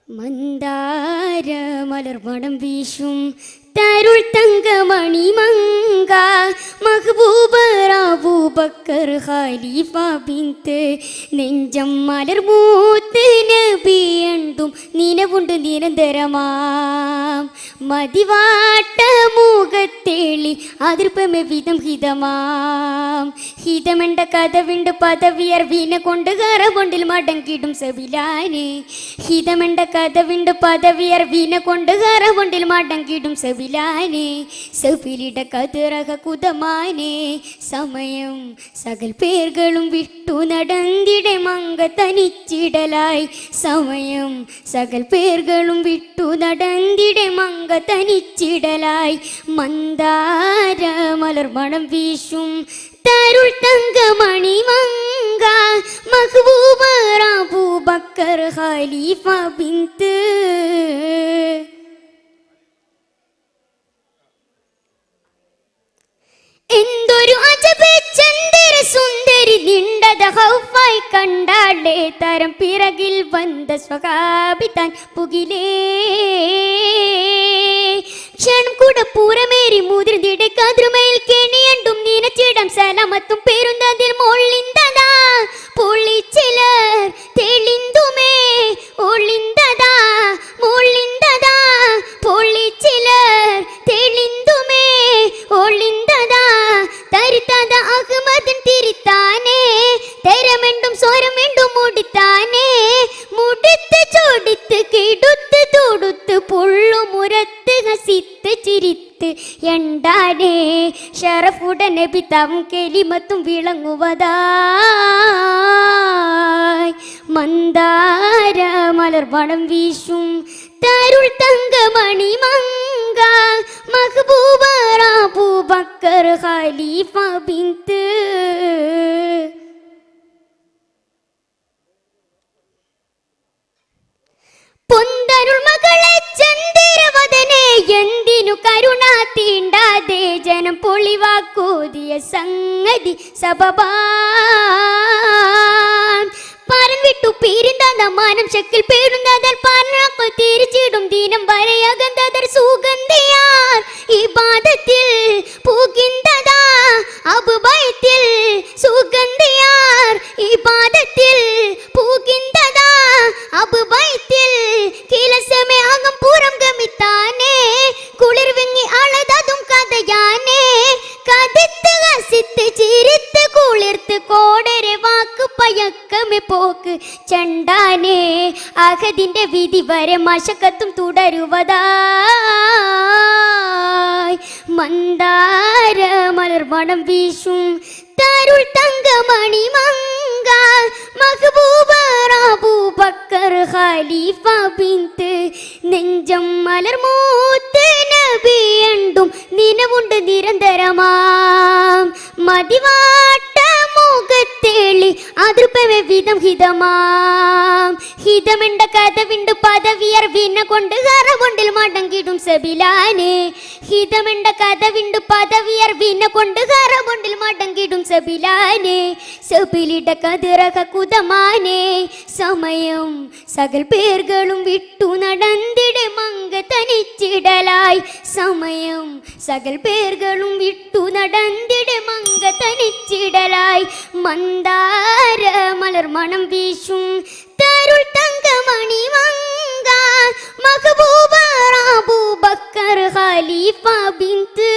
മന്ദാര മലർവടം വീശും തരുൾ തങ്കമണി മങ്ക മഹബൂബർ അബൂബക്കർ ഖലീഫ ബിന്ത് നെഞ്ചം മലർ മൂത്ത് നബിയണ്ടും നിലവുണ്ട് നിരന്തരമാം മതിവാട്ട മുഖത്തേളി അതിർപ്പമെ വിധം ഹിതമാം ഹിതമെണ്ട കഥവിണ്ട് പദവിയർ വീന കൊണ്ട് കറകൊണ്ടിൽ മടങ്ങിടും സബിലാന് ഹിതമെണ്ട കഥവിണ്ട് പദവിയർ വീന കൊണ്ട് കറകൊണ്ടിൽ മടങ്ങിടും സബിലാന് സബിലിട കതിറക കുതമാനെ സമയം സകൽ പേர்களுം വിട്ടു നടന്നിടെ മങ്ക തനിച്ചിടലായി സമയം സകൽ പേர்களுം വിട്ടു നടന്നിടെ മങ്ക തനിച്ചിടലായി മന്ദാര മലർമണം വീശും തരുൾ തങ്കമണി മങ്ക മഹബൂബർ അബൂബക്കർ ഖലീഫ ബിന്ത് എന്തൊരു അജബ് ചന്ദ്ര സുന്ദരി നിണ്ടത ഹൗഫായി കണ്ടാളേ തരം പിറകിൽ വന്ന സ്വകാബിതാൻ പുകിലേ ക്ഷണം കൂടെ പൂരമേറി മുതിർന്നിടെ കതിരുമയിൽ കെണിയണ്ടും നീനച്ചിടം സലാമത്തും പേരുന്നതിൽ മൊള്ളിന്തതാ പൊള്ളിച്ചിലർ തെളിന്തുമേ ഒളിന്തതാ മൊള്ളിന്തതാ പൊള്ളിച്ചിലർ തെളിന്തുമേ ഒളിന്തതാ തരുത്തത അഹ്മദൻ തിരുത്താനേ തെരമെണ്ടും സ്വരമെണ്ടും മുടിത്താനേ മുടിത്ത് ചൊടിത്ത് കിടുത്ത് തൊടുത്ത് പുള്ളുമുരത്ത് ഹസിത്ത് ചിരിത്ത് എണ്ടാനേ ഷറഫുടനെ പിതാവും കെലിമത്തും വിളങ്ങുവതായി മന്ദാര മലർവടം വീശും തരുൾ തങ്കമണി മങ്ക മഹബൂബർ അബൂബക്കർ ഖലീഫ ബിന്ത് പൊന്തരുൾ മകളെ ചന്ദ്രവദനെ എന്തിനു കരുണ തീണ്ടാതെ ജനം പൊളിവാക്കൂതിയ സംഗതി സബബാൻ പാരൻ വിട്ടു പീരിന്താ മാനം ശക്കിൽ പേടുന്നതൽ പാരനാക്കൾ തിരിച്ചിടും ദീനം വരെയകന്തതർ സുഗന്ധിയാർ ഇബാദത്തിൽ പൂകിന്തതാ അബുബൈത്തിൽ സുഗന്ധിയാർ ഇബാദത്തിൽ പൂകിന്തതാ അബുബൈത്തിൽ കിലസമേ അകം പൂരം ഗമിത്താനേ കുളിർ വിങ്ങി അളതതും കഥയാനേ കഥിത്ത് ഹസിത്ത് ചിരിത്ത് കുളിർത്ത് കോടരെ വാക്ക് പയക്കമേ പോക്ക് ചണ്ടാനേ അഹദിന്റെ വിധി വരെ മശക്കത്തും തുടരുവതായി മന്ദാര മലർവടം വീശും തരുൾ തങ്കമണി മങ്ക മഹബൂബർ അബൂബക്കർ ഖലീഫ ബിന്ത് നെഞ്ചം മലർമൂത്ത് നബിയണ്ടും നിലവുണ്ട് നിരന്തരമാം മതിവാട്ട മുഖത്തേളി അതിർപ്പമെ വിധം ഹിതമാം ഹിതമെണ്ട കഥവിണ്ട് പദവിയർ വീന കൊണ്ട് കറകൊണ്ടിൽ മടങ്ങിടും സബിലാന് ഹിതമെണ്ട കഥവിണ്ട് പദവിയർ വീന കൊണ്ട് കറകൊണ്ടിൽ മടങ്ങിടും സബിലാന് സബിലിട കതിറക കുതമാനെ സമയം സകൽ പേர்களுം വിട്ടു നടന്നിടെ മങ്ക തനിച്ചിടലായി സമയം സകൽ പേர்களுം വിട്ടു നടന്നിടെ മങ്ക തനിച്ചിടലായി മന്ദാര മലർമണം വീശും തരുൾ തങ്കമണി മങ്ക മഹബൂബർ അബൂബക്കർ ഖലീഫ ബിന്ത്